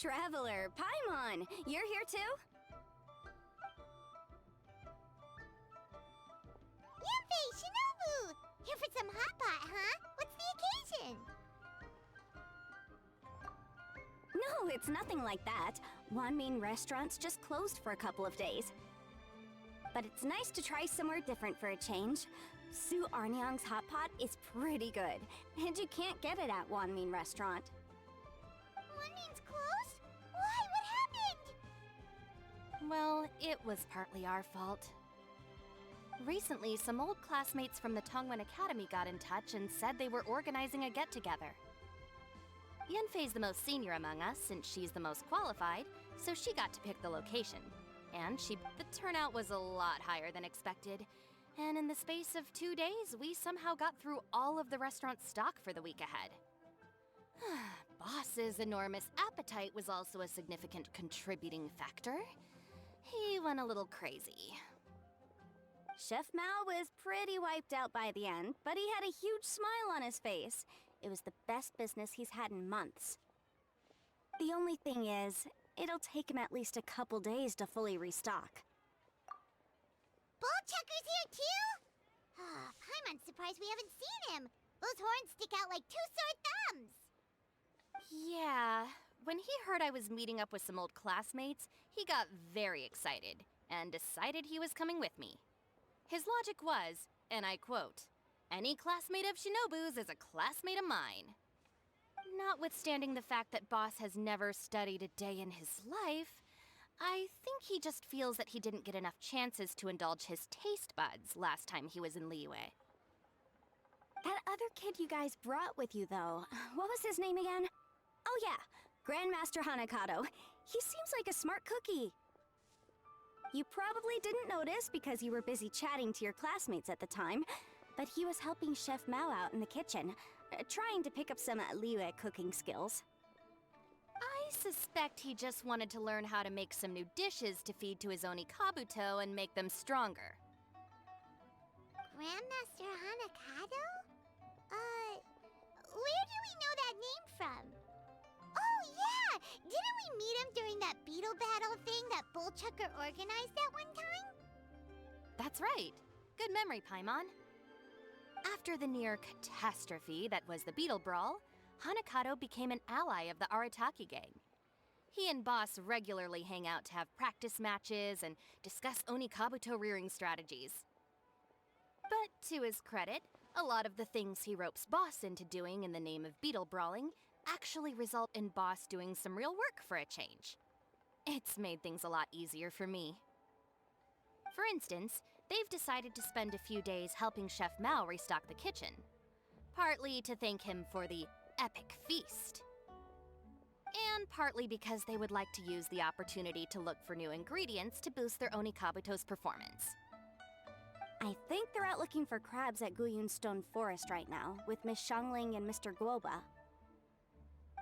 Traveler, Paimon, you're here too? Yanfei, Shinobu! Here for some hot pot, huh? What's the occasion? No, it's nothing like that. Wanmin restaurant's just closed for a couple of days. But it's nice to try somewhere different for a change. Su Arnyang's hot pot is pretty good, and you can't get it at Wanmin restaurant. Wanmin's closed? Why? What happened? Well, it was partly our fault. Recently, some old classmates from the Tongwen Academy got in touch and said they were organizing a get-together. Yanfei's the most senior among us since she's the most qualified, so she got to pick the location. And the turnout was a lot higher than expected. And in the space of 2 days, we somehow got through all of the restaurant's stock for the week ahead. Boss's enormous appetite was also a significant contributing factor. He went a little crazy. Chef Mao was pretty wiped out by the end, but he had a huge smile on his face. It was the best business he's had in months. The only thing is, it'll take him at least a couple days to fully restock. Bullchucker's here too? Paimon's surprised we haven't seen him. Those horns stick out like two sore thumbs. Yeah, when he heard I was meeting up with some old classmates, he got very excited and decided he was coming with me. His logic was, and I quote, "Any classmate of Shinobu's is a classmate of mine." Notwithstanding the fact that Boss has never studied a day in his life, I think he just feels that he didn't get enough chances to indulge his taste buds last time he was in Liyue. That other kid you guys brought with you, though, what was his name again? Oh yeah, Grandmaster Hanakado. He seems like a smart cookie. You probably didn't notice because you were busy chatting to your classmates at the time, but he was helping Chef Mao out in the kitchen, trying to pick up some Liyue cooking skills. I suspect he just wanted to learn how to make some new dishes to feed to his Oni Kabuto and make them stronger. Grandmaster Hanakado? Where do we know that name from? Oh yeah! Didn't we meet him during that beetle battle thing that Bullchucker organized that one time? That's right. Good memory, Paimon. After the near catastrophe that was the Beetle Brawl, Hanakado became an ally of the Arataki gang. He and Boss regularly hang out to have practice matches and discuss Oni Kabuto rearing strategies. But to his credit, a lot of the things he ropes Boss into doing in the name of beetle brawling actually result in Boss doing some real work for a change. It's made things a lot easier for me. For instance, they've decided to spend a few days helping Chef Mao restock the kitchen, partly to thank him for the epic feast, and partly because they would like to use the opportunity to look for new ingredients to boost their Oni Kabuto's performance. I think they're out looking for crabs at Guyun Stone Forest right now, with Miss Shangling and Mr. Guoba.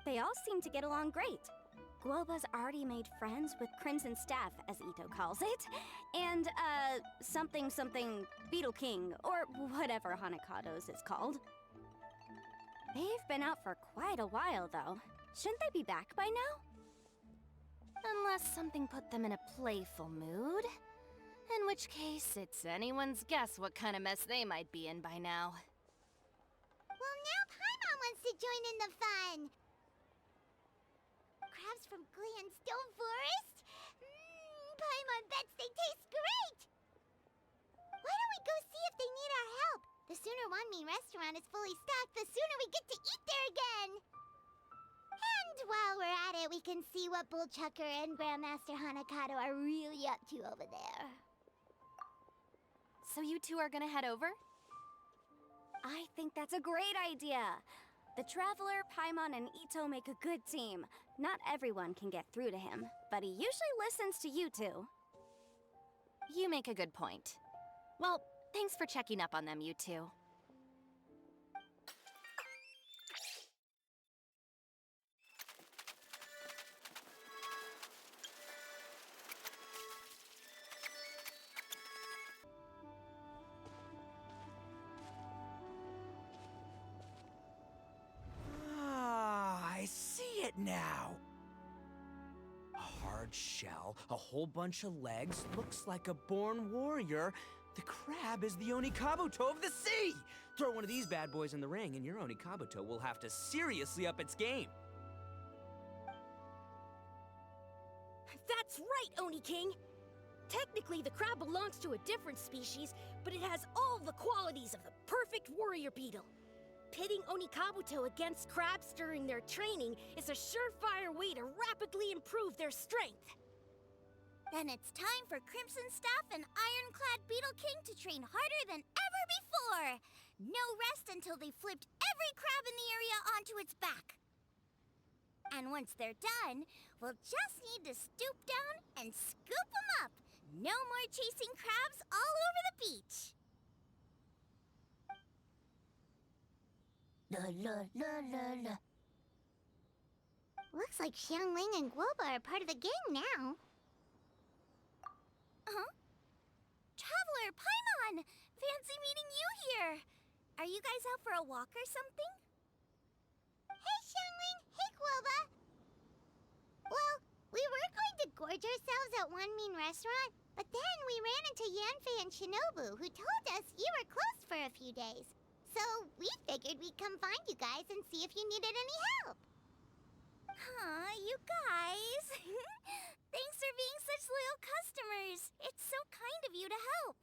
They all seem to get along great. Guoba's already made friends with Crimson Staff, as Ito calls it, and, something Beetle King, or whatever Hanakado's is called. They've been out for quite a while, though. Shouldn't they be back by now? Unless something put them in a playful mood. In which case, it's anyone's guess what kind of mess they might be in by now. Well, now Paimon wants to join in the fun! Crabs from Guyun Stone Forest? Paimon bets they taste great! Why don't we go see if they need our help? The sooner Wanmin restaurant is fully stocked, the sooner we get to eat there again! And while we're at it, we can see what Bullchucker and Grandmaster Hanakado are really up to over there. So you two are gonna head over? I think that's a great idea. The Traveler, Paimon, and Ito make a good team. Not everyone can get through to him, but he usually listens to you two. You make a good point. Well, thanks for checking up on them, you two. I see it now. hard shell, a whole bunch of legs, looks like a born warrior. The crab is the Onikabuto of the sea! Throw one of these bad boys in the ring and your Onikabuto will have to seriously up its game. That's right, Oni King! Technically, the crab belongs to a different species, but it has all the qualities of the perfect warrior beetle. Pitting Onikabuto against crabs during their training is a surefire way to rapidly improve their strength. Then it's time for Crimson Staff and Ironclad Beetle King to train harder than ever before. No rest until they've flipped every crab in the area onto its back. And once they're done, we'll just need to stoop down and scoop them up. No more chasing crabs all over the beach. La la la la la. Looks like Xiangling and Guoba are part of the gang now. Huh? Traveler, Paimon! Fancy meeting you here! Are you guys out for a walk or something? Hey, Xiangling! Hey, Guoba! Well, we were going to gorge ourselves at One Mean Restaurant, but then we ran into Yanfei and Shinobu, who told us you were closed for a few days. So we figured we'd come find you guys and see if you needed any help. Aw, you guys! Thanks for being such loyal customers. It's so kind of you to help.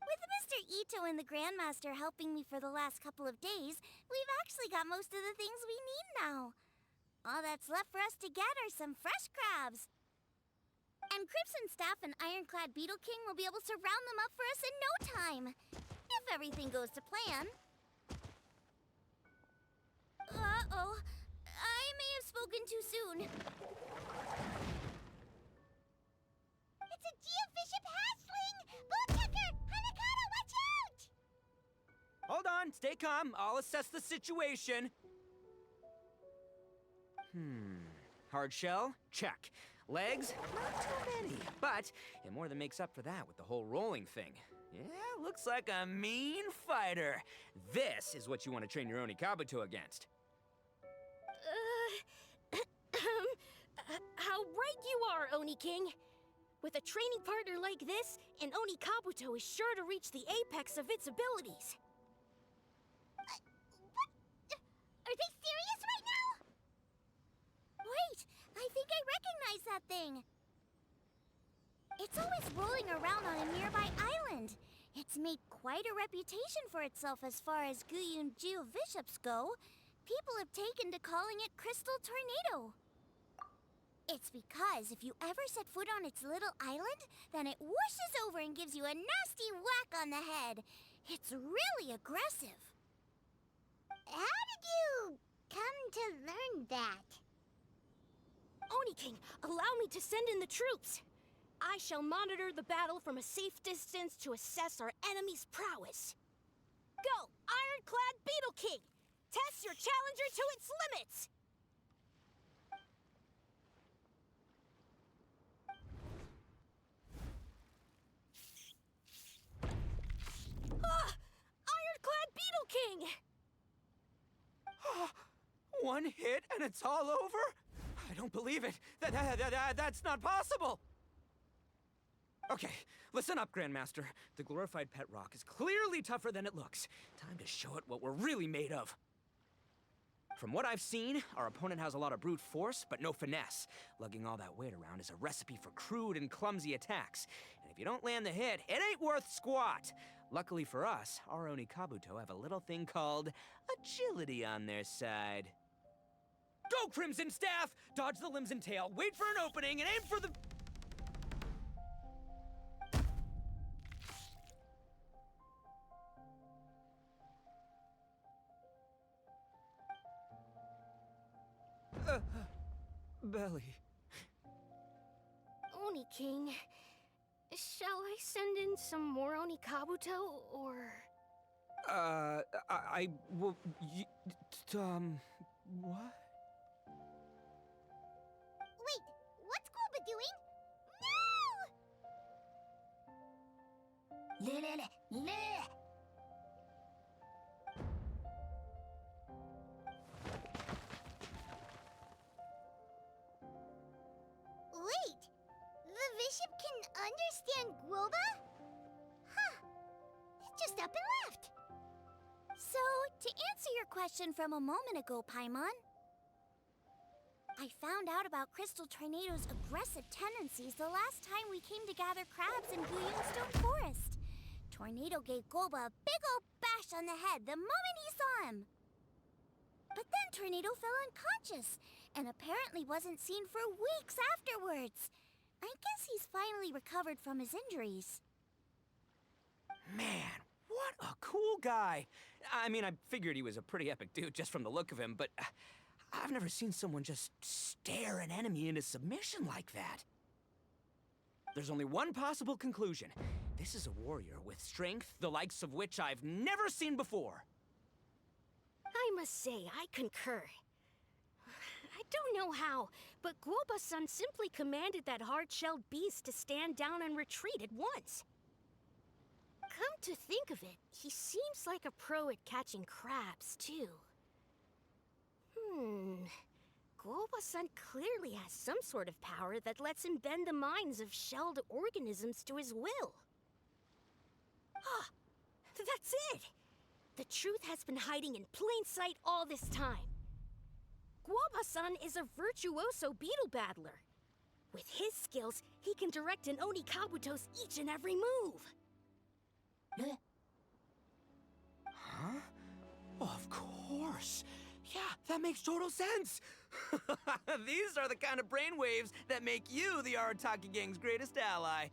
With Mr. Ito and the Grandmaster helping me for the last couple of days, we've actually got most of the things we need now. All that's left for us to get are some fresh crabs. And Crimson Staff and Ironclad Beetle King will be able to round them up for us in no time. If everything goes to plan. Uh-oh. I may have spoken too soon. It's a geofiship hatchling! Bootchucker! Hanakata, watch out! Hold on, stay calm. I'll assess the situation. Hard shell? Check. Legs? Not too many. But it more than makes up for that with the whole rolling thing. Yeah, looks like a mean fighter. This is what you want to train your Onikabuto against. How right you are, Oni King. With a training partner like this, an Onikabuto is sure to reach the apex of its abilities. What? Are they serious right now? Wait, I think I recognize that thing. It's always rolling around on a nearby island. It's made quite a reputation for itself as far as Guyun geoviships go. People have taken to calling it Crystal Tornado. It's because if you ever set foot on its little island, then it whooshes over and gives you a nasty whack on the head. It's really aggressive. How did you come to learn that? Oni King, allow me to send in the troops. I shall monitor the battle from a safe distance to assess our enemy's prowess. Go, Ironclad Beetle King! Test your challenger to its limits! Ah! Ironclad Beetle King! One hit and it's all over? I don't believe it. That's not possible. Okay, listen up, Grandmaster. The glorified pet rock is clearly tougher than it looks. Time to show it what we're really made of. From what I've seen, our opponent has a lot of brute force, but no finesse. Lugging all that weight around is a recipe for crude and clumsy attacks. And if you don't land the hit, it ain't worth squat. Luckily for us, our Onikabuto have a little thing called agility on their side. Go, Crimson Staff! Dodge the limbs and tail, wait for an opening, and aim for the... belly. Oni King, shall I send in some more Onikabuto, or... I will... what? Wait, what's Guoba doing? No! Wait, Guoba? Huh. It just up and left. So, to answer your question from a moment ago, Paimon, I found out about Crystal Tornado's aggressive tendencies the last time we came to gather crabs in Guyunstone Forest. Tornado gave Golba a big old bash on the head the moment he saw him. But then Tornado fell unconscious and apparently wasn't seen for weeks afterwards. I guess he's finally recovered from his injuries. Man, what a cool guy. I mean, I figured he was a pretty epic dude just from the look of him, but I've never seen someone just stare an enemy into submission like that. There's only one possible conclusion. This is a warrior with strength the likes of which I've never seen before. I must say, I concur. I don't know how, but Guoba-san simply commanded that hard-shelled beast to stand down and retreat at once. Come to think of it, he seems like a pro at catching crabs, too. Guoba-san clearly has some sort of power that lets him bend the minds of shelled organisms to his will. Ah, that's it! The truth has been hiding in plain sight all this time. Guoba-san is a virtuoso beetle battler. With his skills, he can direct an Oni Kabuto's each and every move. Huh? Oh, of course. Yeah, that makes total sense. These are the kind of brainwaves that make you the Arataki gang's greatest ally.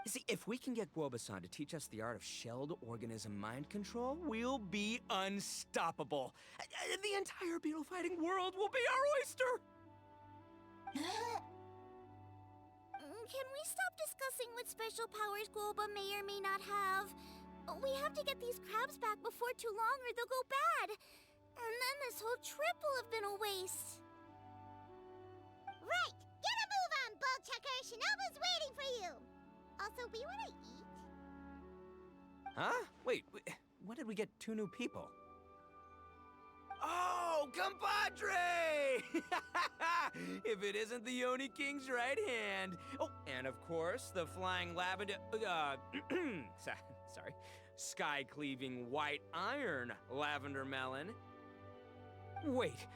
You see, if we can get Guoba-san to teach us the art of shelled organism mind control, we'll be unstoppable. The entire beetle fighting world will be our oyster. Can we stop discussing what special powers Guoba may or may not have? We have to get these crabs back before too long or they'll go bad. And then this whole trip will have been a waste. Right! Get a move on, Bullchucker! Shinobu's waiting for you! Also, we want to eat. Huh? Wait, when did we get 2 new people? Oh, compadre! If it isn't the Oni King's right hand. Oh, and of course, the flying lavender... sorry. Sky-cleaving white iron lavender melon. Wait.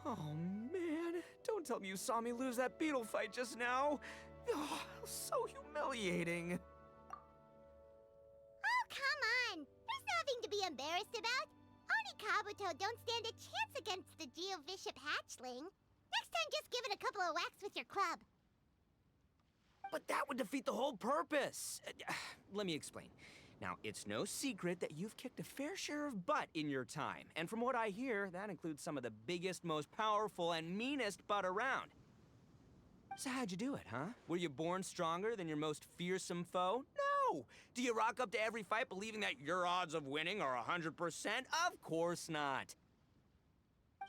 Oh, man. Don't tell me you saw me lose that beetle fight just now. Oh, so humiliating. Oh, come on! There's nothing to be embarrassed about. Oni Kabuto don't stand a chance against the Geovishap hatchling. Next time, just give it a couple of whacks with your club. But that would defeat the whole purpose. Let me explain. Now, it's no secret that you've kicked a fair share of butt in your time. And from what I hear, that includes some of the biggest, most powerful, and meanest butt around. So how'd you do it, huh? Were you born stronger than your most fearsome foe? No! Do you rock up to every fight believing that your odds of winning are 100%? Of course not.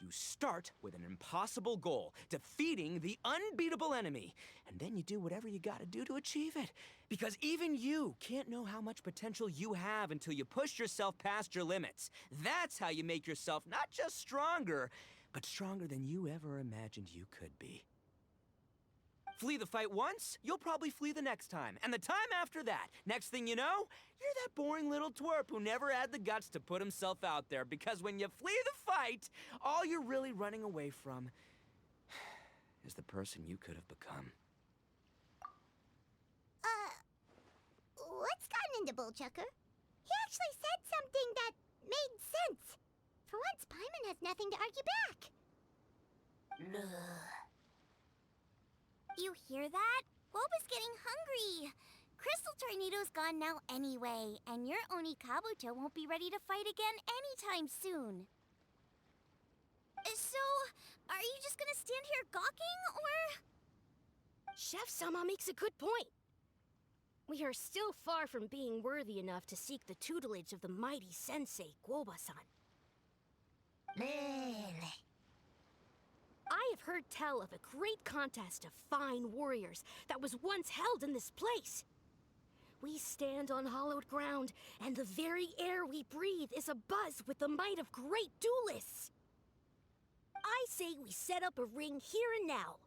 You start with an impossible goal, defeating the unbeatable enemy. And then you do whatever you gotta do to achieve it. Because even you can't know how much potential you have until you push yourself past your limits. That's how you make yourself not just stronger, but stronger than you ever imagined you could be. Flee the fight once, you'll probably flee the next time. And the time after that. Next thing you know, you're that boring little twerp who never had the guts to put himself out there. Because when you flee the fight, all you're really running away from is the person you could have become. What's gotten into Bullchucker? He actually said something that made sense. For once, Paimon has nothing to argue back. You hear that? Guoba's getting hungry. Crystal Tornado's gone now anyway, and your Oni Kabuto won't be ready to fight again anytime soon. So, are you just gonna stand here gawking, or...? Chef-sama makes a good point. We are still far from being worthy enough to seek the tutelage of the mighty sensei, Guoba-san. I have heard tell of a great contest of fine warriors that was once held in this place. We stand on hallowed ground, and the very air we breathe is abuzz with the might of great duelists. I say we set up a ring here and now.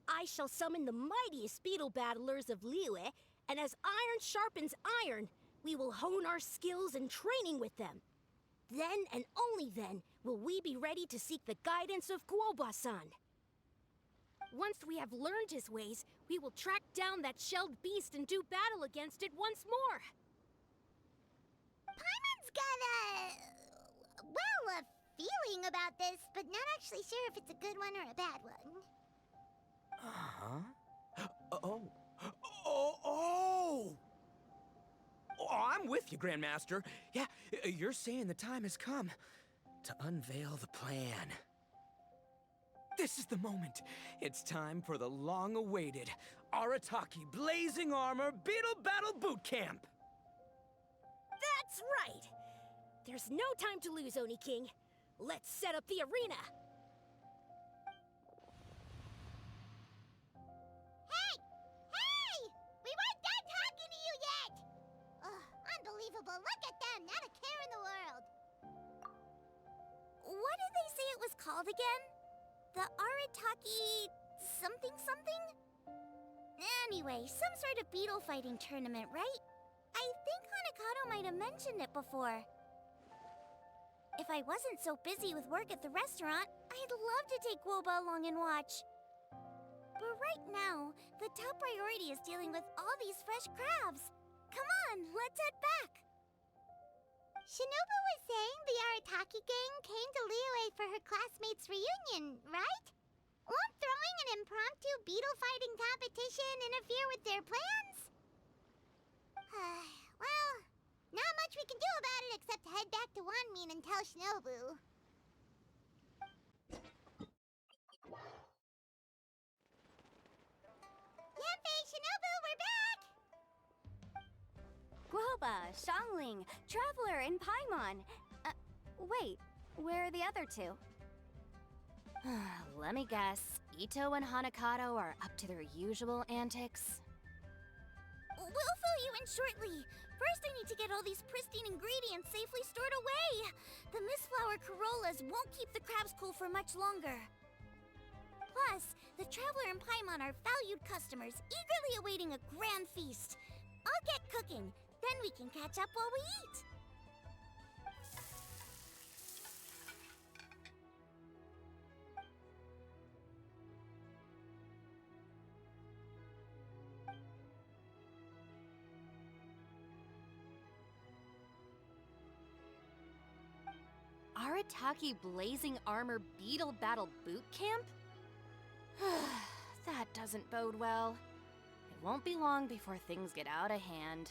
I shall summon the mightiest beetle battlers of Liyue, And as iron sharpens iron, we will hone our skills and training with them. Then and only then will we be ready to seek the guidance of Guoba-san. Once we have learned his ways, we will track down that shelled beast and do battle against it once more. Paimon's got a feeling about this, but not actually sure if it's a good one or a bad one. Oh, I'm with you, Grandmaster. Yeah, you're saying the time has come to unveil the plan. This is the moment. It's time for the long-awaited Arataki Blazing Armor Beetle Battle Boot Camp. That's right! There's no time to lose, Oni King. Let's set up the arena! Hey! We weren't done talking to you yet! Ugh, unbelievable. Look at them. Not a care in the world. What did they say it was called again? The Arataki something something? Anyway, some sort of beetle fighting tournament, right? I think Hanakato might have mentioned it before. If I wasn't so busy with work at the restaurant, I'd love to take Guoba along and watch. But right now, the top priority is dealing with all these fresh crabs. Come on, let's head back. Shinobu was saying the Arataki gang came to Liyue for her classmates' reunion, right? Won't throwing an impromptu beetle fighting competition interfere with their plans? Well, not much we can do about it except head back to Wanmin and tell Shinobu. Yanfei, Shinobu, we're back! Guoba, Xiangling, Traveler, and Paimon. Wait, where are the other two? Let me guess. Ito and Hanakato are up to their usual antics. We'll fill you in shortly. First, I need to get all these pristine ingredients safely stored away. The Mistflower Corollas won't keep the crabs cool for much longer. Plus, the Traveler and Paimon are valued customers, eagerly awaiting a grand feast. I'll get cooking, then we can catch up while we eat. Arataki Blazing Armor Beetle Battle Boot Camp? That doesn't bode well. It won't be long before things get out of hand.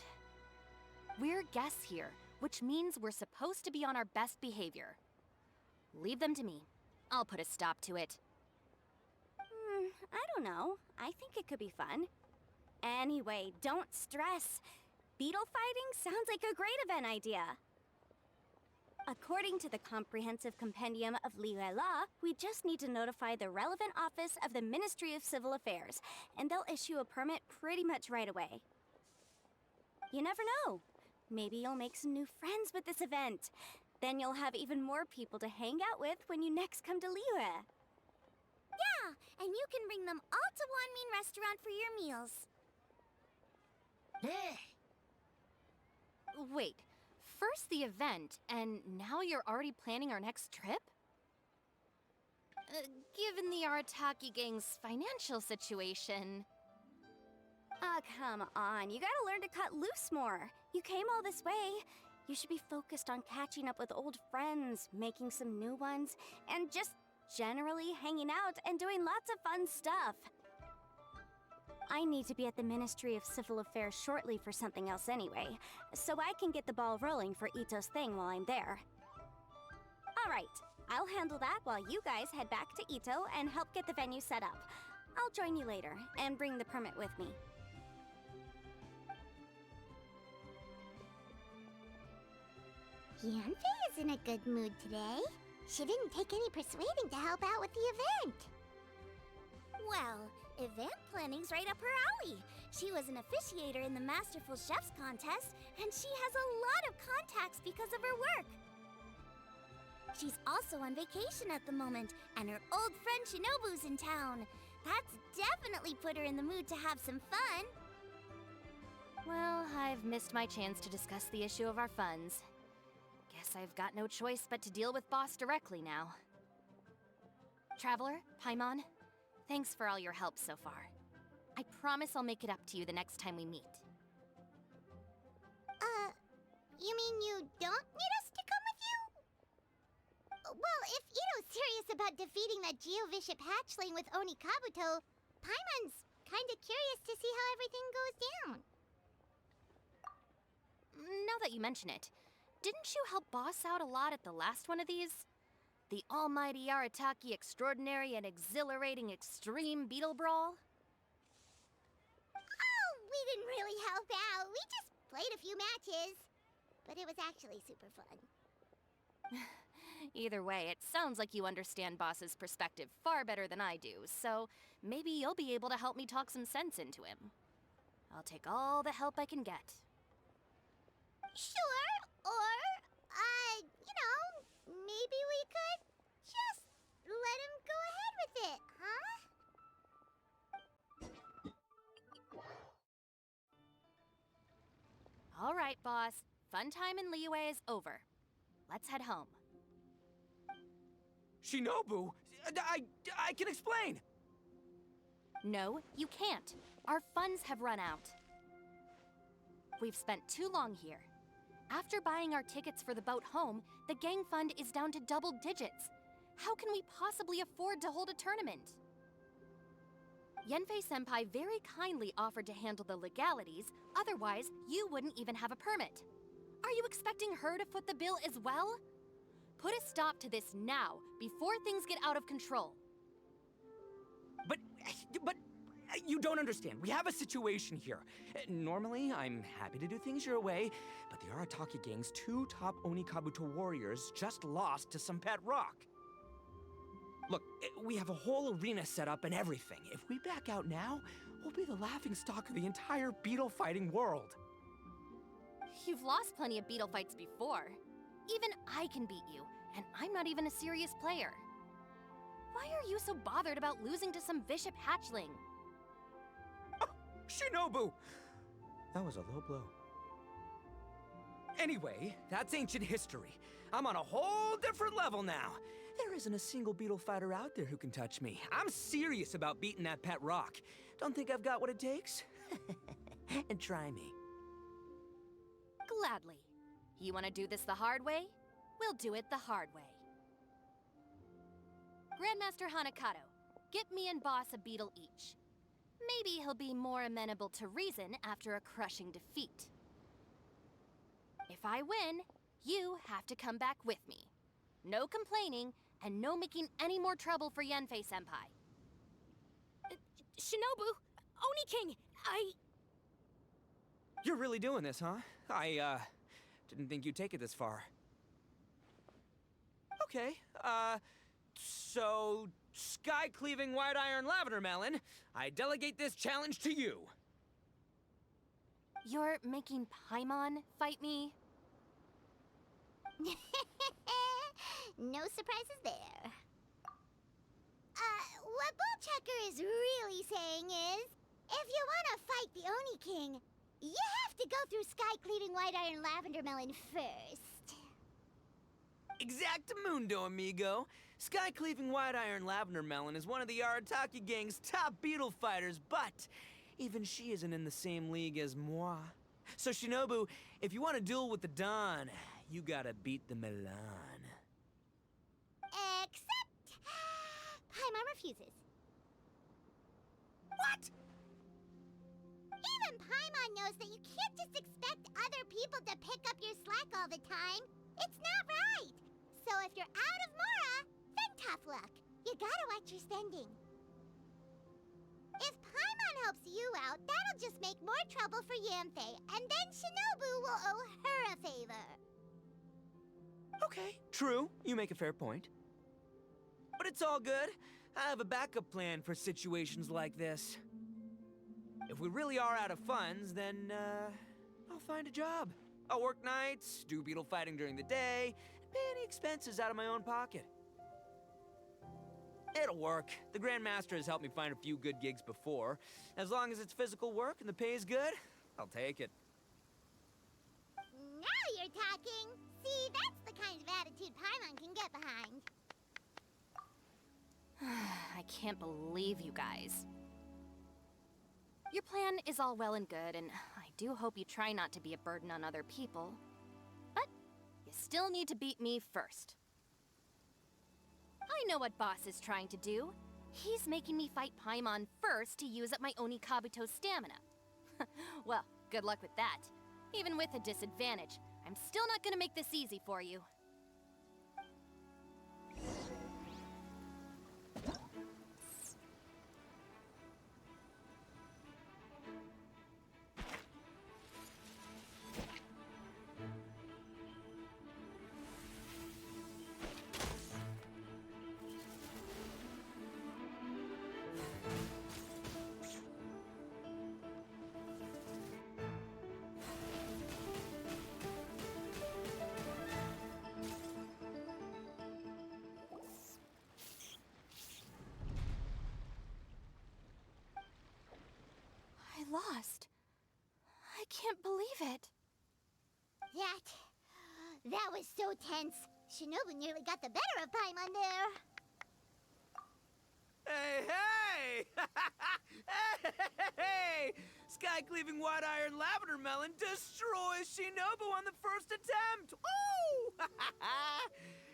We're guests here, which means we're supposed to be on our best behavior. Leave them to me. I'll put a stop to it. I don't know. I think it could be fun. Anyway, don't stress. Beetle fighting sounds like a great event idea. According to the Comprehensive Compendium of Liyue Law, we just need to notify the relevant office of the Ministry of Civil Affairs, and they'll issue a permit pretty much right away. You never know. Maybe you'll make some new friends with this event. Then you'll have even more people to hang out with when you next come to Liyue. Yeah, and you can bring them all to Wanmin Restaurant for your meals. Wait. First the event, and now you're already planning our next trip? Given the Arataki gang's financial situation... Oh, come on. You gotta learn to cut loose more. You came all this way. You should be focused on catching up with old friends, making some new ones, and just generally hanging out and doing lots of fun stuff. I need to be at the Ministry of Civil Affairs shortly for something else anyway, so I can get the ball rolling for Ito's thing while I'm there. Alright, I'll handle that while you guys head back to Ito and help get the venue set up. I'll join you later and bring the permit with me. Yanfei is in a good mood today. She didn't take any persuading to help out with the event. Well, event planning's right up her alley. She was an officiator in the Masterful Chefs contest, and she has a lot of contacts because of her work. She's also on vacation at the moment, and her old friend Shinobu's in town. That's definitely put her in the mood to have some fun. Well, I've missed my chance to discuss the issue of our funds. Guess I've got no choice but to deal with Boss directly now. Traveler, Paimon, thanks for all your help so far. I promise I'll make it up to you the next time we meet. You mean you don't need us to come with you? Well, if Ito's serious about defeating that Geovishap hatchling with Oni Kabuto, Paimon's kinda curious to see how everything goes down. Now that you mention it, didn't you help Boss out a lot at the last one of these? The almighty Arataki extraordinary and exhilarating extreme beetle brawl? Oh, we didn't really help out. We just played a few matches. But it was actually super fun. Either way, it sounds like you understand Boss's perspective far better than I do, so maybe you'll be able to help me talk some sense into him. I'll take all the help I can get. Sure, or, maybe we could just let him go ahead with it, huh? All right, Boss. Fun time in Liyue is over. Let's head home. Shinobu, I can explain. No, you can't. Our funds have run out. We've spent too long here. After buying our tickets for the boat home, the gang fund is down to double digits. How can we possibly afford to hold a tournament? Yenfei-senpai very kindly offered to handle the legalities, otherwise you wouldn't even have a permit. Are you expecting her to foot the bill as well? Put a stop to this now, before things get out of control. But you don't understand. We have a situation here. Normally, I'm happy to do things your way, but the Arataki gang's 2 top Oni Kabuto warriors just lost to some pet rock. Look, we have a whole arena set up and everything. If we back out now, we'll be the laughingstock of the entire beetle fighting world. You've lost plenty of beetle fights before. Even I can beat you, and I'm not even a serious player. Why are you so bothered about losing to some Bishop hatchling? Oh, Shinobu! That was a low blow. Anyway, that's ancient history. I'm on a whole different level now. There isn't a single beetle fighter out there who can touch me. I'm serious about beating that pet rock. Don't think I've got what it takes? And try me. Gladly. You want to do this the hard way? We'll do it the hard way. Grandmaster Hanakato, get me and Boss a beetle each. Maybe he'll be more amenable to reason after a crushing defeat. If I win, you have to come back with me. No complaining, and no making any more trouble for Yenfei-senpai. Shinobu! Oni King! You're really doing this, huh? I didn't think you'd take it this far. Okay, so sky-cleaving white iron lavender melon, I delegate this challenge to you. You're making Paimon fight me? No surprises there. What Bullchecker is really saying is, if you want to fight the Oni King, you have to go through sky-cleaving white iron lavender melon first. Exactamundo, amigo. Sky-cleaving white iron lavender melon is one of the Arataki gang's top beetle fighters, but even she isn't in the same league as moi. So Shinobu, if you want to duel with the Don, you gotta beat the Milan. Except... Paimon refuses. What? Even Paimon knows that you can't just expect other people to pick up your slack all the time. It's not right. So if you're out of Mora, then tough luck. You gotta watch your spending. If Paimon helps you out, that'll just make more trouble for Yanfei, and then Shinobu will owe her a favor. Okay, true. You make a fair point. But it's all good. I have a backup plan for situations like this. If we really are out of funds, then, I'll find a job. I'll work nights, do beetle fighting during the day, and pay any expenses out of my own pocket. It'll work. The Grandmaster has helped me find a few good gigs before. As long as it's physical work and the pay is good, I'll take it. Now you're talking. See, that's the kind of attitude Paimon can get behind. I can't believe you guys. Your plan is all well and good, and I do hope you try not to be a burden on other people. But you still need to beat me first. I know what Boss is trying to do. He's making me fight Paimon first to use up my Oni Kabuto's stamina. Well, good luck with that. Even with a disadvantage, I'm still not gonna make this easy for you. I lost. I can't believe it. That was so tense. Shinobu nearly got the better of Paimon there. Hey! Hey! Sky-cleaving white iron lavender melon destroys Shinobu on the first attempt! Woo!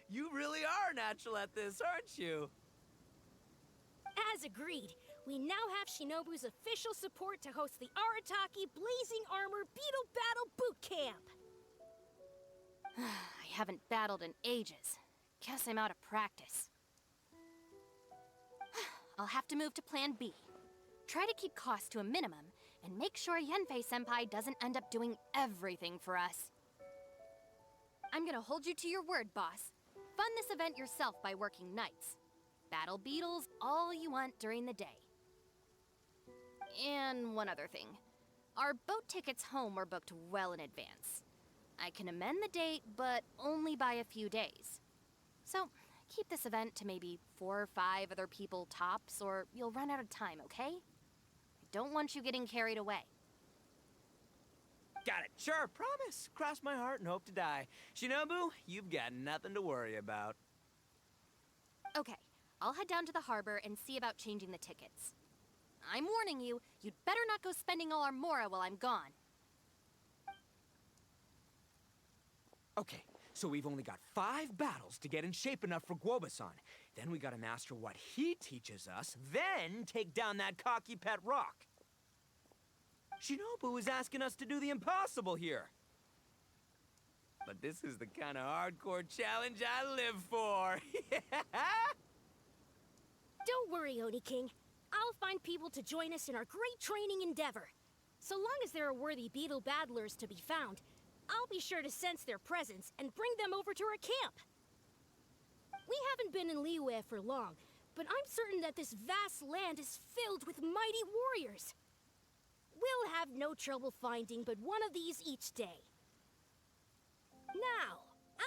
You really are natural at this, aren't you? As agreed, we now have Shinobu's official support to host the Arataki Blazing Armor Beetle Battle Boot Camp. I haven't battled in ages. Guess I'm out of practice. I'll have to move to Plan B. Try to keep costs to a minimum, and make sure Yanfei-senpai doesn't end up doing everything for us. I'm gonna hold you to your word, boss. Fund this event yourself by working nights. Battle beetles all you want during the day. And one other thing. Our boat tickets home were booked well in advance. I can amend the date, but only by a few days. So, keep this event to maybe 4 or 5 other people tops, or you'll run out of time, okay? I don't want you getting carried away. Got it. Sure, promise. Cross my heart and hope to die. Shinobu, you've got nothing to worry about. Okay, I'll head down to the harbor and see about changing the tickets. I'm warning you, you'd better not go spending all our mora while I'm gone. Okay, so we've only got 5 battles to get in shape enough for Guoba-san. Then we gotta master what he teaches us, then take down that cocky pet rock. Shinobu is asking us to do the impossible here. But this is the kind of hardcore challenge I live for. Don't worry, Oni King. I'll find people to join us in our great training endeavor. So long as there are worthy beetle battlers to be found, I'll be sure to sense their presence and bring them over to our camp. We haven't been in Liyue for long, but I'm certain that this vast land is filled with mighty warriors. We'll have no trouble finding but one of these each day. Now,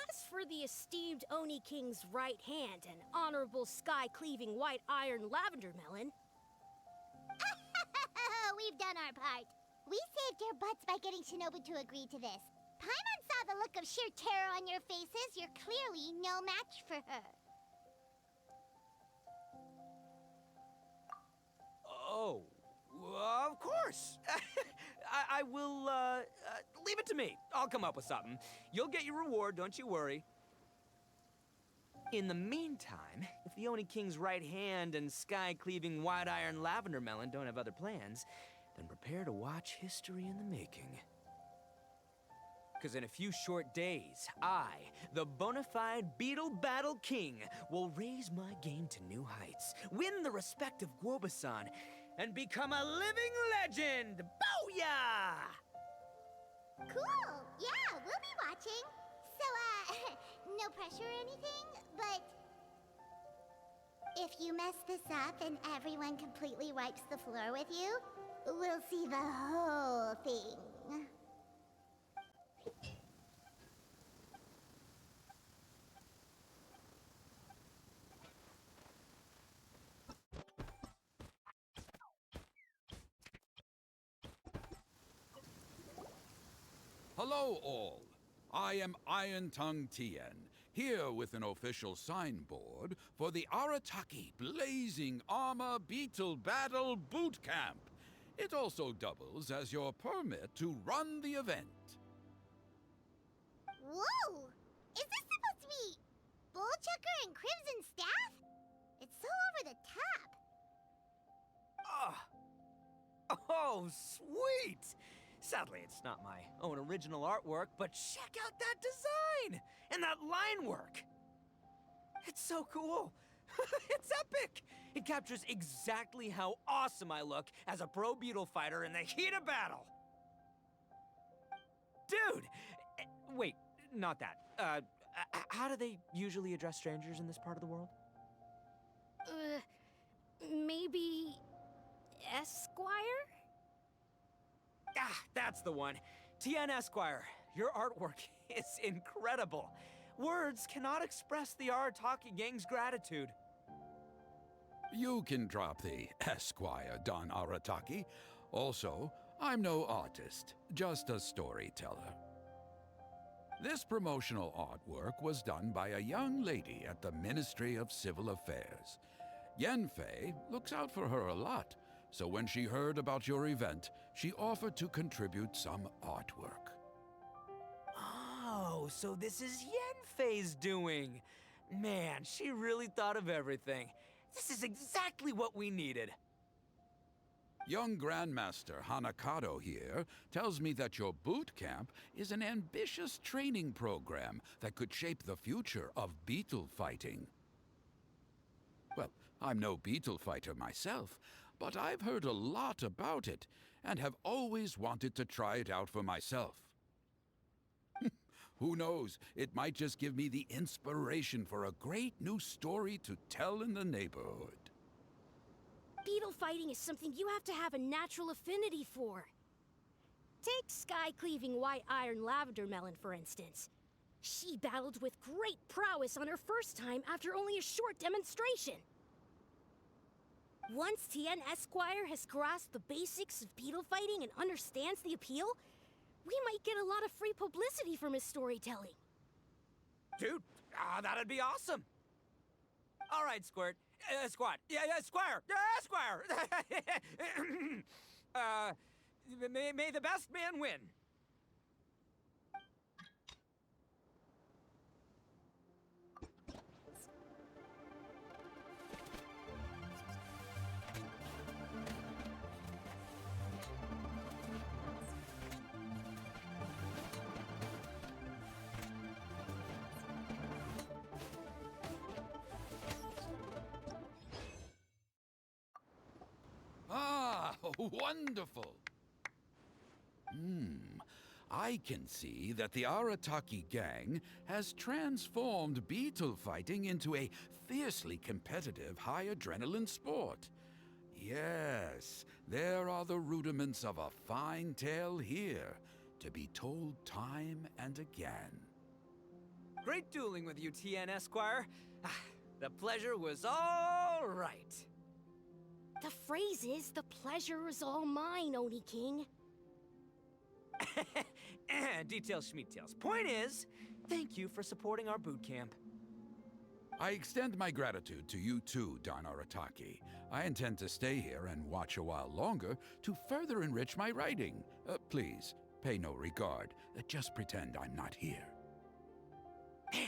as for the esteemed Oni King's right hand and honorable sky-cleaving white iron lavender melon... We've done our part. We saved your butts by getting Shinobu to agree to this. Paimon saw the look of sheer terror on your faces. You're clearly no match for her. Oh, of course. I will, leave it to me. I'll come up with something. You'll get your reward, don't you worry. In the meantime, if the Oni King's right hand and sky-cleaving white iron lavender melon don't have other plans, then prepare to watch history in the making. Because in a few short days, I, the bona fide Beetle Battle King, will raise my game to new heights, win the respect of Guoba-san, and become a living legend! Booyah! Cool! Yeah, we'll be watching. So, no pressure or anything, but... if you mess this up and everyone completely wipes the floor with you, we'll see the whole thing. Hello Hello, all. I am Iron Tongue Tien, here with an official signboard for the Arataki Blazing Armor Beetle Battle Boot Camp. It also doubles as your permit to run the event. Whoa! Is this supposed to be Bullchucker and Crimson Staff? It's so over the top. Oh, sweet! Sadly, it's not my own original artwork, but check out that design! And that line work! It's so cool! It's epic! It captures exactly how awesome I look as a pro beetle fighter in the heat of battle! Dude! Wait, not that. How do they usually address strangers in this part of the world? Maybe Esquire? Ah, that's the one. Tien Esquire, your artwork is incredible. Words cannot express the Arataki gang's gratitude. You can drop the Esquire, Don Arataki. Also, I'm no artist, just a storyteller. This promotional artwork was done by a young lady at the Ministry of Civil Affairs. Yenfei looks out for her a lot, so when she heard about your event, she offered to contribute some artwork. Oh, so this is Yenfei's doing. Man, she really thought of everything. This is exactly what we needed. Young Grandmaster Hanakado here tells me that your boot camp is an ambitious training program that could shape the future of beetle fighting. Well, I'm no beetle fighter myself, but I've heard a lot about it and have always wanted to try it out for myself. Who knows, it might just give me the inspiration for a great new story to tell in the neighborhood. Beetle fighting is something you have to have a natural affinity for. Take sky-cleaving white iron lavender melon, for instance. She battled with great prowess on her first time after only a short demonstration. Once Tien Esquire has grasped the basics of beetle fighting and understands the appeal, we might get a lot of free publicity from his storytelling. Dude, that'd be awesome. All right, Squirt. Squat. Yeah, Squire. Squire. May the best man win. Ah, wonderful! I can see that the Arataki gang has transformed beetle fighting into a fiercely competitive high-adrenaline sport. Yes, there are the rudiments of a fine tale here, to be told time and again. Great dueling with you, Tien Esquire. The pleasure was all right. The phrase is, the pleasure is all mine, Oni King. Details schmeetails. Point is, thank you for supporting our boot camp. I extend my gratitude to you too, Don Arataki. I intend to stay here and watch a while longer to further enrich my writing. Please, pay no regard. Just pretend I'm not here. Man,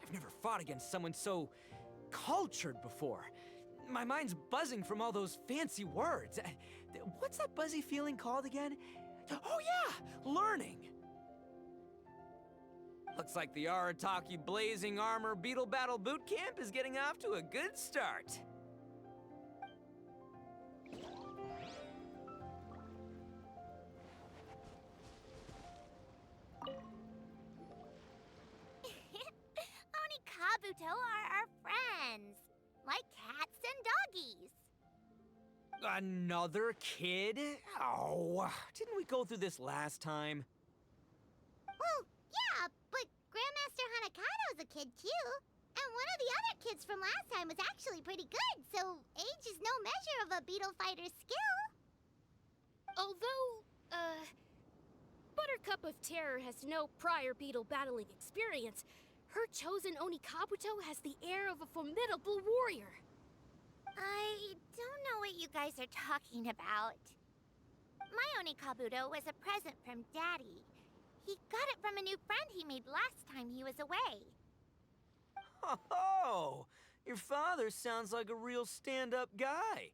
I've never fought against someone so cultured before. My mind's buzzing from all those fancy words. What's that buzzy feeling called again? Oh yeah, learning. Looks like the Arataki Blazing Armor Beetle Battle Boot Camp is getting off to a good start. Oni Kabuto are our friends. Like cats and doggies. Another kid? Oh, didn't we go through this last time? Well, yeah, but Grandmaster Hanakado's a kid too. And one of the other kids from last time was actually pretty good, so age is no measure of a beetle fighter's skill. Although, Buttercup of Terror has no prior beetle battling experience, her chosen Oni Kabuto has the air of a formidable warrior. I don't know what you guys are talking about. My Oni Kabuto was a present from Daddy. He got it from a new friend he made last time he was away. Oh, your father sounds like a real stand-up guy.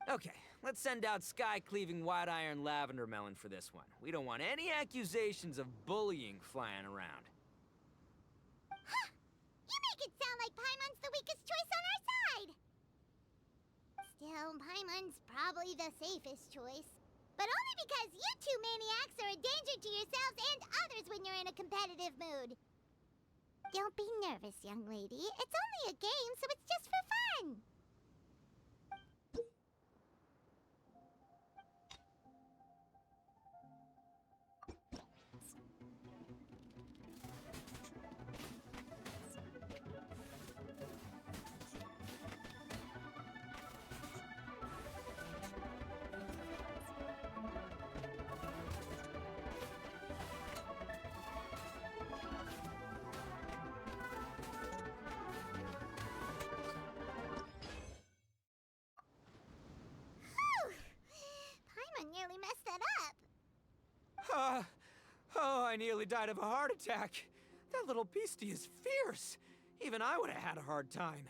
Okay, let's send out sky-cleaving white iron lavender melon for this one. We don't want any accusations of bullying flying around. Huh! You make it sound like Paimon's the weakest choice on our side! Still, Paimon's probably the safest choice. But only because you two maniacs are a danger to yourselves and others when you're in a competitive mood. Don't be nervous, young lady. It's only a game, so it's just for fun. Paimon nearly messed that up. Oh, I nearly died of a heart attack. That little beastie is fierce. Even I would have had a hard time.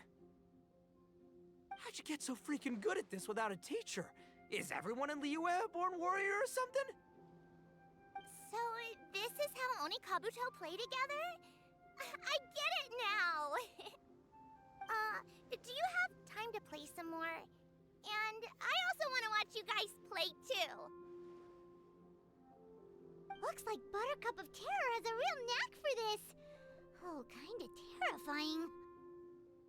How'd you get so freaking good at this without a teacher? Is everyone in Liyue a born warrior or something? So, this is how Oni Kabuto play together? I get it now! Do you have time to play some more? And I also want to watch you guys play, too. Looks like Buttercup of Terror has a real knack for this. Oh, kinda terrifying.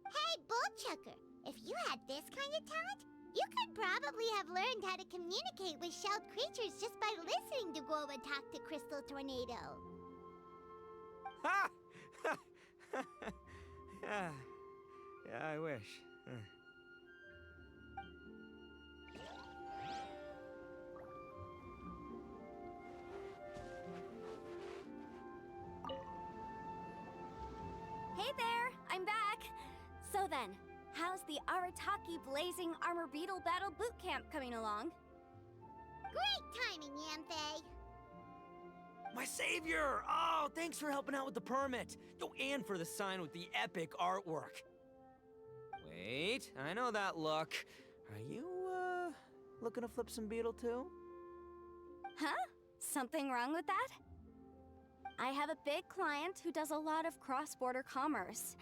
Hey, Bullchucker, if you had this kind of talent, you could probably have learned how to communicate with shelled creatures just by listening to Guoba talk to Crystal Tornado. Ha! Yeah, I wish. Hey there, I'm back. So then, how's the Arataki Blazing Armor Beetle Battle Boot Camp coming along? Great timing, Yanthe. My savior! Oh, thanks for helping out with the permit. Oh, and for the sign with the epic artwork. Wait, I know that look. Are you, looking to flip some beetle too? Huh? Something wrong with that? I have a big client who does a lot of cross-border commerce.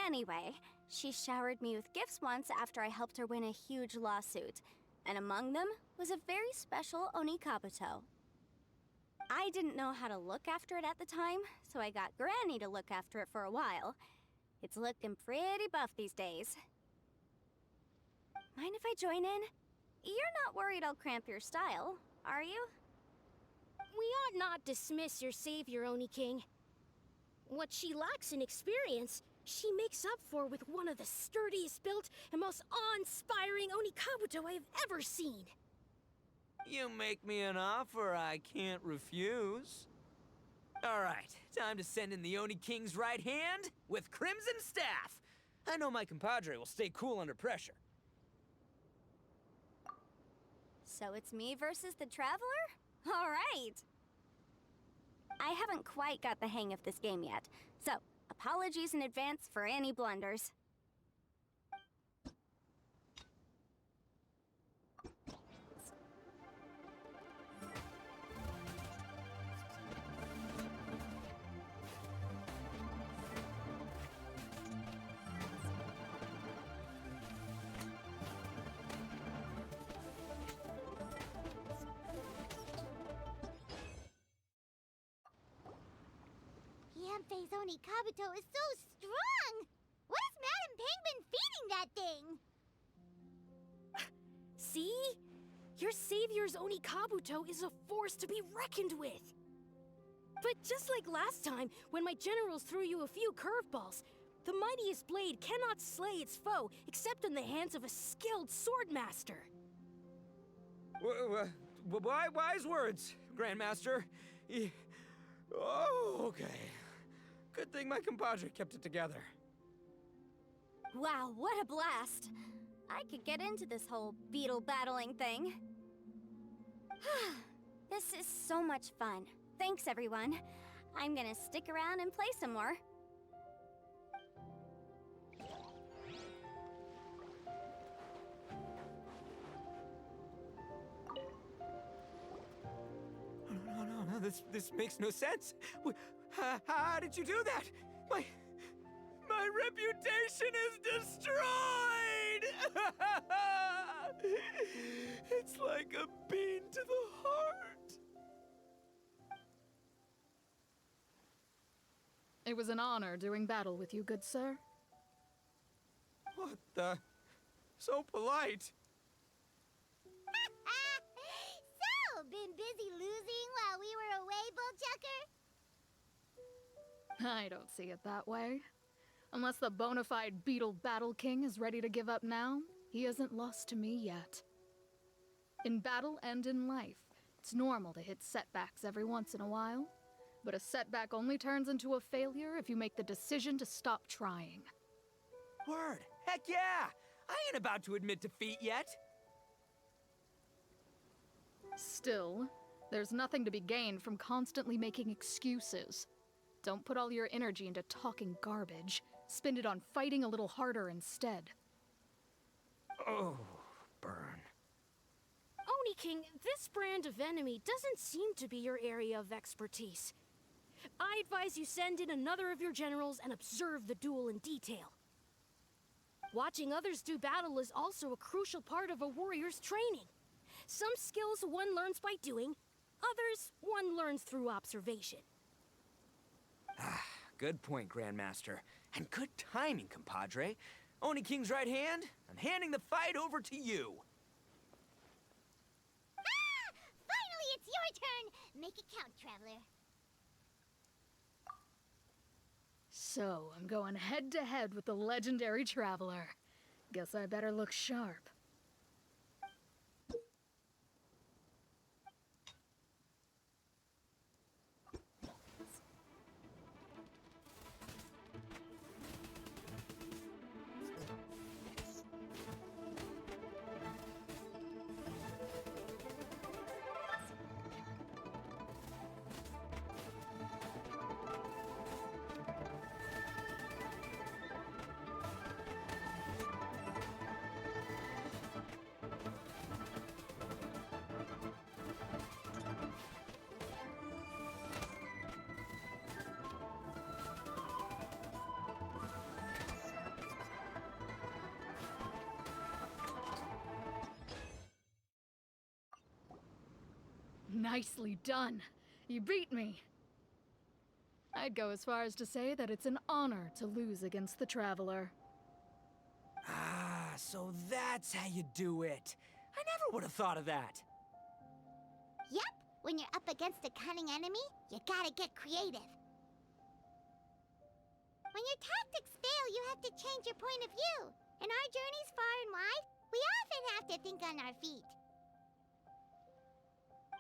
Anyway, she showered me with gifts once after I helped her win a huge lawsuit. And among them was a very special Oni Kabuto. I didn't know how to look after it at the time, so I got Granny to look after it for a while. It's looking pretty buff these days. Mind if I join in? You're not worried I'll cramp your style, are you? We ought not dismiss your savior, Oni King. What she lacks in experience, she makes up for with one of the sturdiest built and most awe-inspiring Oni Kabuto I have ever seen. You make me an offer I can't refuse. All right, time to send in the Oni King's right hand with Crimson Staff. I know my compadre will stay cool under pressure. So it's me versus the Traveler? All right. I haven't quite got the hang of this game yet, so apologies in advance for any blunders. Yanfei's Oni Kabuto is so strong! What is Madame Penguin feeding that thing? See? Your savior's Oni Kabuto is a force to be reckoned with. But just like last time, when my generals threw you a few curveballs, the mightiest blade cannot slay its foe except in the hands of a skilled swordmaster. Wise words. Grandmaster. Oh, okay. Good thing my compadre kept it together. Wow, what a blast! I could get into this whole beetle battling thing. This is so much fun. Thanks, everyone. I'm gonna stick around and play some more. No, this makes no sense. How did you do that? My reputation is destroyed! It's like a bean to the heart. It was an honor doing battle with you, good sir. What the? So polite. So, been busy losing while we were away, Bullchucker? I don't see it that way. Unless the bona fide Beetle Battle King is ready to give up now, he hasn't lost to me yet. In battle and in life, it's normal to hit setbacks every once in a while, but a setback only turns into a failure if you make the decision to stop trying. Word. Heck yeah! I ain't about to admit defeat yet. Still, there's nothing to be gained from constantly making excuses. Don't put all your energy into talking garbage. Spend it on fighting a little harder instead. Oh, burn. Oni King, this brand of enemy doesn't seem to be your area of expertise. I advise you send in another of your generals and observe the duel in detail. Watching others do battle is also a crucial part of a warrior's training. Some skills one learns by doing, others one learns through observation. Good point, Grandmaster. And good timing, compadre. Oni King's right hand, I'm handing the fight over to you. Ah! Finally, it's your turn! Make it count, Traveler. So, I'm going head to head with the legendary Traveler. Guess I better look sharp. Nicely done. You beat me. I'd go as far as to say that it's an honor to lose against the Traveler. Ah, so that's how you do it. I never would have thought of that. Yep, when you're up against a cunning enemy, you gotta get creative. When your tactics fail, you have to change your point of view. In our journeys far and wide, we often have to think on our feet.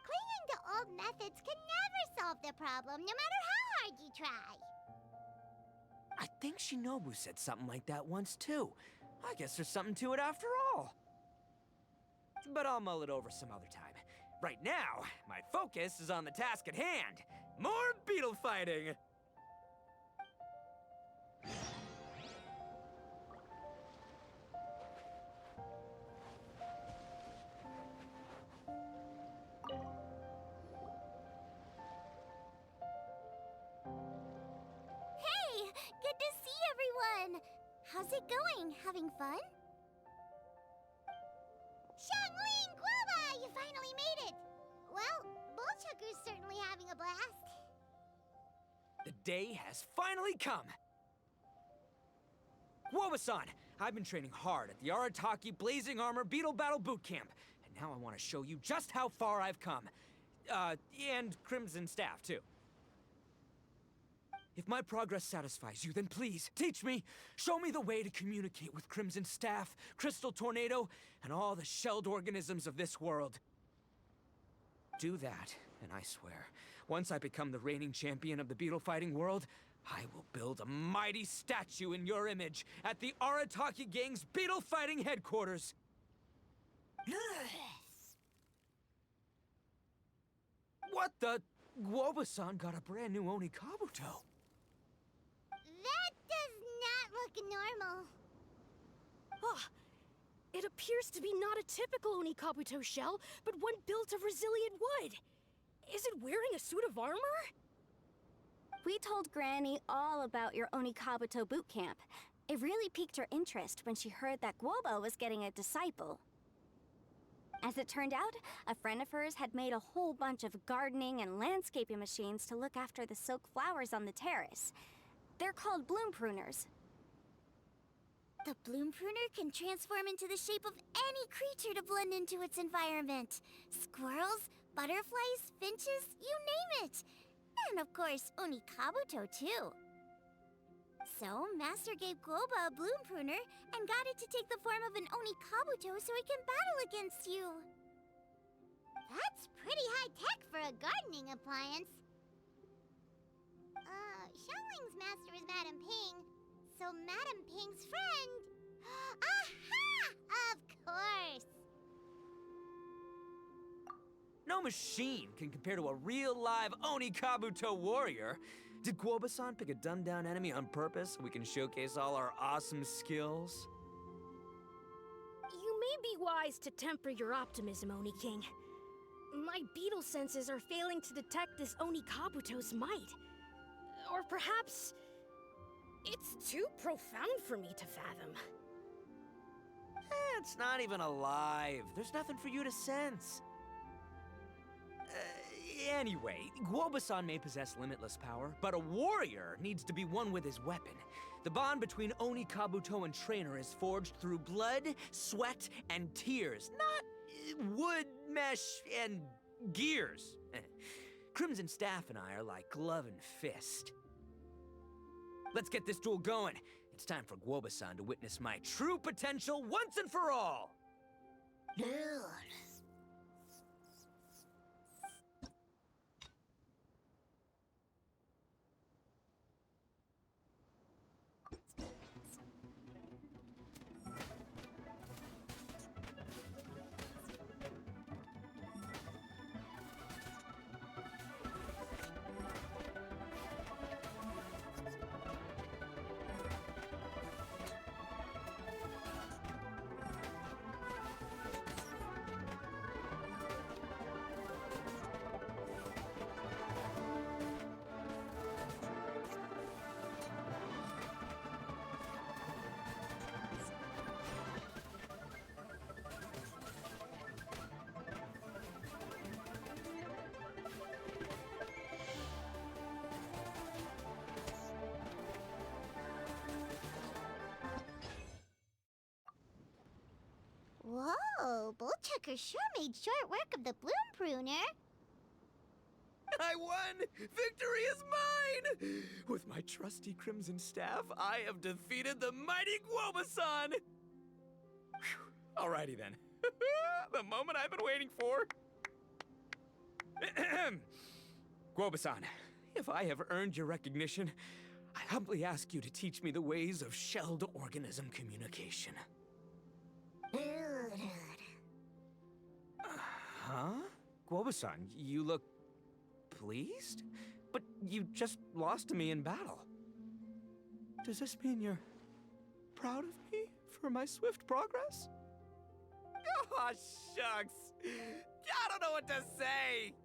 Clinging to old methods can never solve the problem, no matter how hard you try. I think Shinobu said something like that once, too. I guess there's something to it after all. But I'll mull it over some other time. Right now, my focus is on the task at hand. More beetle fighting! Hey, good to see everyone! How's it going? Having fun? Xiangling Guoba, you finally made it! Well, Bullchucker's certainly having a blast. The day has finally come! Guoba-san, I've been training hard at the Arataki Blazing Armor Beetle Battle Boot Camp, and now I want to show you just how far I've come. And Crimson Staff, too. If my progress satisfies you, then please, teach me. Show me the way to communicate with Crimson Staff, Crystal Tornado, and all the shelled organisms of this world. Do that, And I swear, once I become the reigning champion of the beetle fighting world, I will build a mighty statue in your image at the Arataki Gang's beetle fighting headquarters. What the? Guoba-san got a brand new Oni Kabuto. That does not look normal. Ah, it appears to be not a typical Oni Kabuto shell, but one built of resilient wood. Is it wearing a suit of armor? We told Granny all about your Oni Kabuto boot camp. It really piqued her interest when she heard that Guoba was getting a disciple. As it turned out, a friend of hers had made a whole bunch of gardening and landscaping machines to look after the silk flowers on the terrace. They're called bloom pruners. The bloom pruner can transform into the shape of any creature to blend into its environment. Squirrels, butterflies, finches, you name it. And of course, Oni Kabuto too. So, Master gave Guoba a bloom pruner and got it to take the form of an Oni Kabuto so it can battle against you. That's pretty high-tech for a gardening appliance. Xiangling's master is Madame Ping, so Madame Ping's friend... Aha! Of course! No machine can compare to a real live Oni Kabuto warrior. Did Guoba-san pick a dumbed-down enemy on purpose so we can showcase all our awesome skills? You may be wise to temper your optimism, Oni King. My beetle senses are failing to detect this Oni Kabuto's might. Or perhaps... it's too profound for me to fathom. It's not even alive. There's nothing for you to sense. Anyway, Guoba-san may possess limitless power, but a warrior needs to be one with his weapon. The bond between Oni Kabuto and trainer is forged through blood, sweat, and tears, not wood, mesh, and gears. Crimson Staff and I are like glove and fist. Let's get this duel going. It's time for Guoba-san to witness my true potential once and for all. Whoa, Bullchucker sure made short work of the bloom pruner. I won! Victory is mine! With my trusty Crimson Staff, I have defeated the mighty Guoba-san! Phew. Alrighty then. The moment I've been waiting for. Guoba-san, if I have earned your recognition, I humbly ask you to teach me the ways of shelled organism communication. Huh? Guoba-san, you look pleased? But you just lost to me in battle. Does this mean you're proud of me for my swift progress? Oh, shucks. I don't know what to say.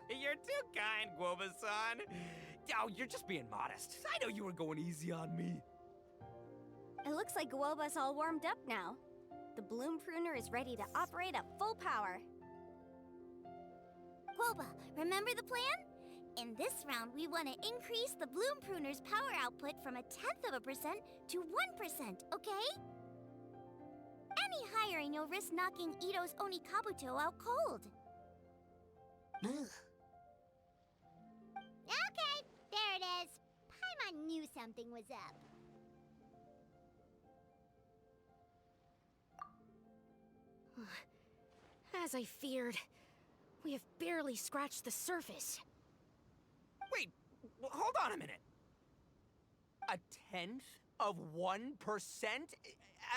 You're too kind, Guoba-san. Oh, you're just being modest. I know you were going easy on me. It looks like Guoba's all warmed up now. The bloom pruner is ready to operate at full power. Guoba, remember the plan? In this round, we want to increase the bloom pruner's power output from 0.1% to 1%, okay? Any higher and you'll risk knocking Ito's Oni Kabuto out cold. Okay, there it is. Paimon knew something was up. As I feared. We have barely scratched the surface. Wait, hold on a minute. 1/10 of 1%?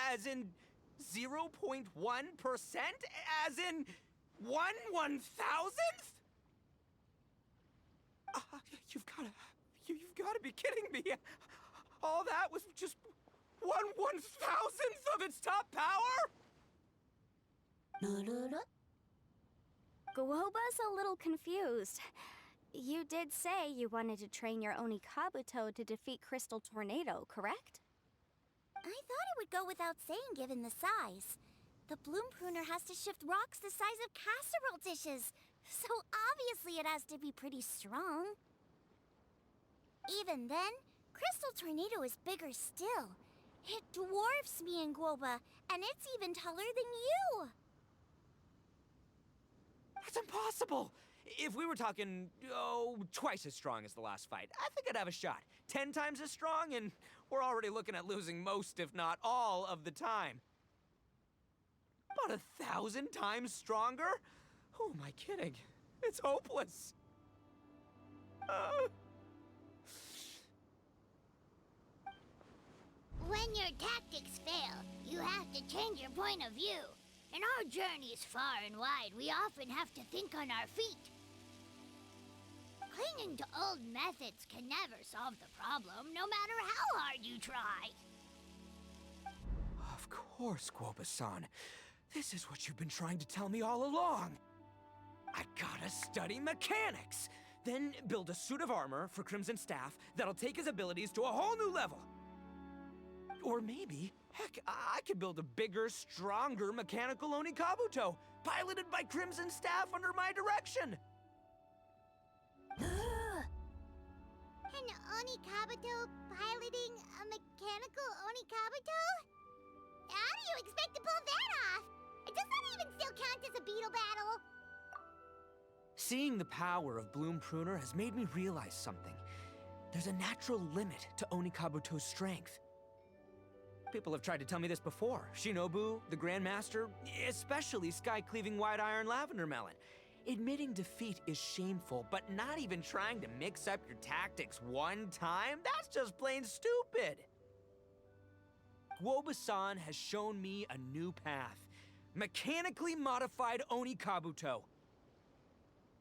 As in 0.1%? As in 1/1000th? You've gotta be kidding me. All that was just 1/1000th of its top power? Guoba's a little confused. You did say you wanted to train your Onikabuto to defeat Crystal Tornado, correct? I thought it would go without saying given the size. The bloom pruner has to shift rocks the size of casserole dishes, so obviously it has to be pretty strong. Even then, Crystal Tornado is bigger still. It dwarfs me and Guoba, and it's even taller than you. That's impossible! If we were talking, twice as strong as the last fight, I think I'd have a shot. 10 times as strong, and we're already looking at losing most, if not all, of the time. About 1,000 times stronger? Who am I kidding? It's hopeless. When your tactics fail, you have to change your point of view. In our journeys far and wide, we often have to think on our feet. Clinging to old methods can never solve the problem, no matter how hard you try. Of course, Guoba-san. This is what you've been trying to tell me all along. I gotta study mechanics, then build a suit of armor for Crimson Staff that'll take his abilities to a whole new level. Or maybe, heck, I could build a bigger, stronger mechanical Onikabuto, piloted by Crimson Staff under my direction. An Onikabuto piloting a mechanical Onikabuto? How do you expect to pull that off? Does that even still count as a beetle battle? Seeing the power of Bloom Pruner has made me realize something. There's a natural limit to Onikabuto's strength. People have tried to tell me this before. Shinobu, the Grandmaster, especially Sky-Cleaving White Iron Lavender Melon. Admitting defeat is shameful, but not even trying to mix up your tactics one time? That's just plain stupid! Guoba-san has shown me a new path. Mechanically modified Onikabuto.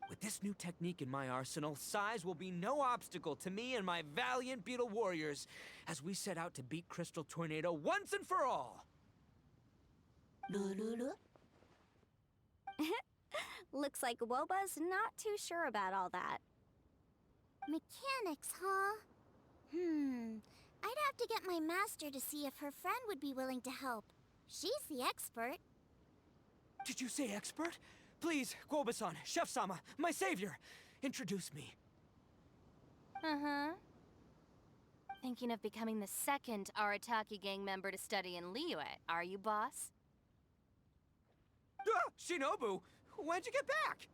With this new technique in my arsenal, size will be no obstacle to me and my valiant beetle warriors as we set out to beat Crystal Tornado once and for all. Looks like Woba's not too sure about all that. Mechanics, huh? I'd have to get my master to see if her friend would be willing to help. She's the expert. Did you say expert? Please, Guoba-san, Chef-sama, my savior, introduce me. Thinking of becoming the second Arataki gang member to study in Liyue, are you, boss? Shinobu, when'd you get back?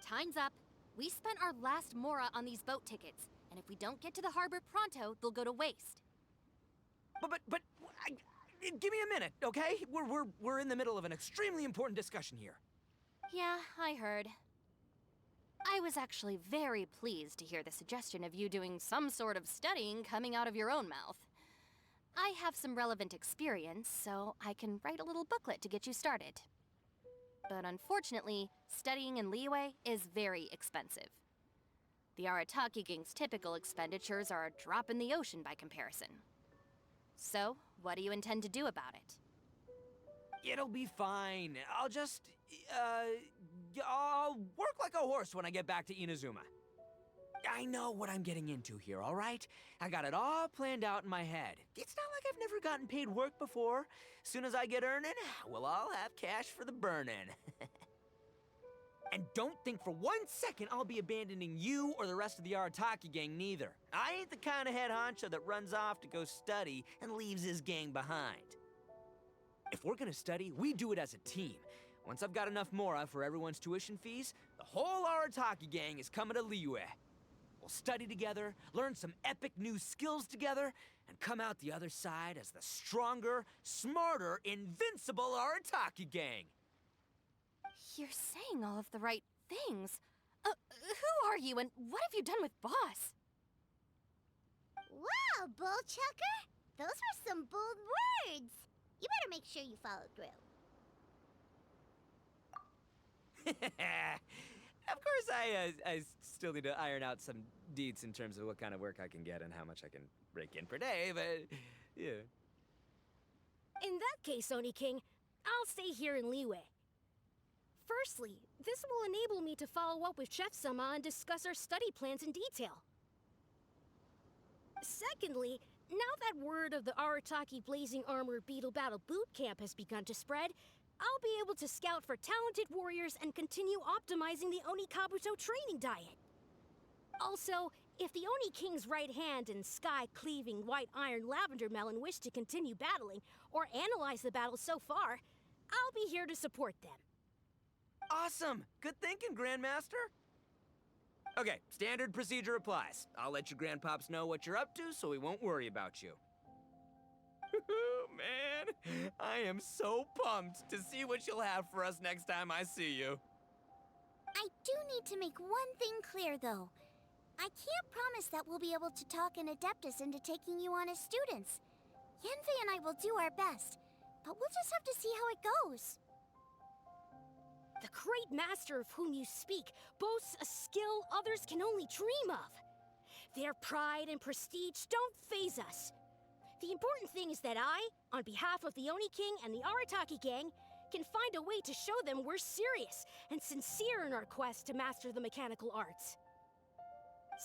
Time's up. We spent our last mora on these boat tickets, and if we don't get to the harbor pronto, they'll go to waste. Give me a minute, okay? We're in the middle of an extremely important discussion here. Yeah, I heard. I was actually very pleased to hear the suggestion of you doing some sort of studying coming out of your own mouth. I have some relevant experience, so I can write a little booklet to get you started. But unfortunately, studying in Liyue is very expensive. The Arataki gang's typical expenditures are a drop in the ocean by comparison. So, what do you intend to do about it? It'll be fine. I'll work like a horse when I get back to Inazuma. I know what I'm getting into here, all right? I got it all planned out in my head. It's not like I've never gotten paid work before. Soon as I get earning, we'll all have cash for the burning. And don't think for 1 second I'll be abandoning you or the rest of the Arataki gang neither. I ain't the kind of head honcho that runs off to go study and leaves his gang behind. If we're gonna study, we do it as a team. Once I've got enough mora for everyone's tuition fees, the whole Arataki gang is coming to Liyue. We'll study together, learn some epic new skills together, and come out the other side as the stronger, smarter, invincible Arataki gang. You're saying all of the right things. Who are you and what have you done with Boss? Wow, Bullchucker! Those were some bold words! You better make sure you follow through. Of course, I still need to iron out some deets in terms of what kind of work I can get and how much I can rake in per day, but yeah. In that case, Oni King, I'll stay here in Liyue. Firstly, this will enable me to follow up with Chef-sama and discuss our study plans in detail. Secondly, now that word of the Arataki Blazing Armor Beetle Battle Boot Camp has begun to spread, I'll be able to scout for talented warriors and continue optimizing the Oni Kabuto training diet. Also, if the Oni King's right hand and sky-cleaving white iron lavender melon wish to continue battling, or analyze the battle so far, I'll be here to support them. Awesome! Good thinking, Grandmaster! Okay, standard procedure applies. I'll let your grandpops know what you're up to so we won't worry about you. Man, I am so pumped to see what you'll have for us next time I see you. I do need to make one thing clear, though. I can't promise that we'll be able to talk an Adeptus into taking you on as students. Yanfei and I will do our best, but we'll just have to see how it goes. The great master of whom you speak boasts a skill others can only dream of. Their pride and prestige don't faze us. The important thing is that I, on behalf of the Oni King and the Arataki gang, can find a way to show them we're serious and sincere in our quest to master the mechanical arts.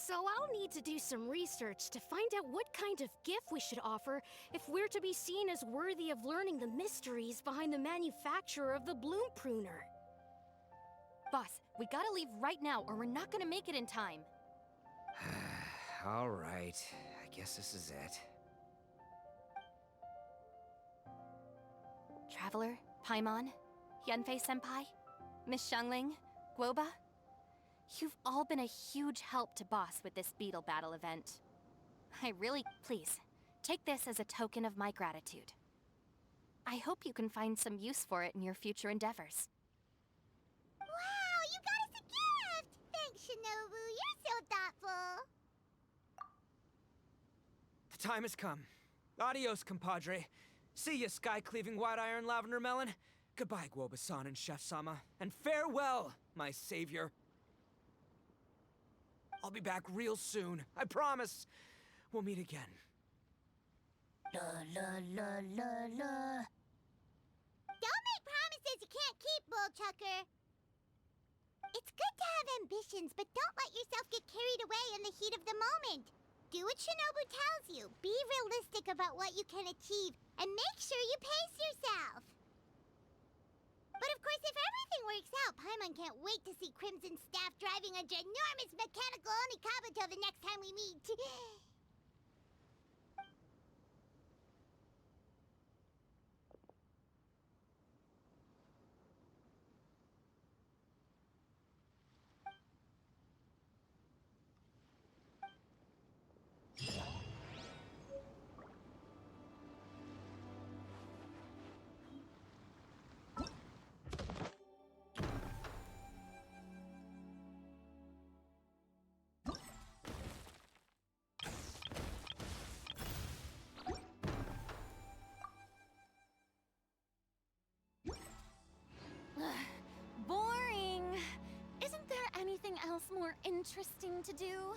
So I'll need to do some research to find out what kind of gift we should offer if we're to be seen as worthy of learning the mysteries behind the manufacture of the bloom pruner. Boss, we gotta leave right now or we're not gonna make it in time. All right, I guess this is it. Traveler, Paimon, Yanfei-senpai, Miss Xiangling, Guoba, you've all been a huge help to Boss with this beetle battle event. Please, take this as a token of my gratitude. I hope you can find some use for it in your future endeavors. Wow, you got us a gift! Thanks, Shinobu. You're so thoughtful. The time has come. Adios, compadre. See ya, sky-cleaving white iron lavender melon. Goodbye, Guoba-san and Chef-sama. And farewell, my savior. I'll be back real soon. I promise. We'll meet again. La la la la la. Don't make promises you can't keep, Bullchucker. It's good to have ambitions, but don't let yourself get carried away in the heat of the moment. Do what Shinobu tells you. Be realistic about what you can achieve, and make sure you pace yourself. But of course, if everything works out, Paimon can't wait to see Crimson Staff driving a ginormous mechanical Oni Kabuto the next time we meet. Boring! Isn't there anything else more interesting to do?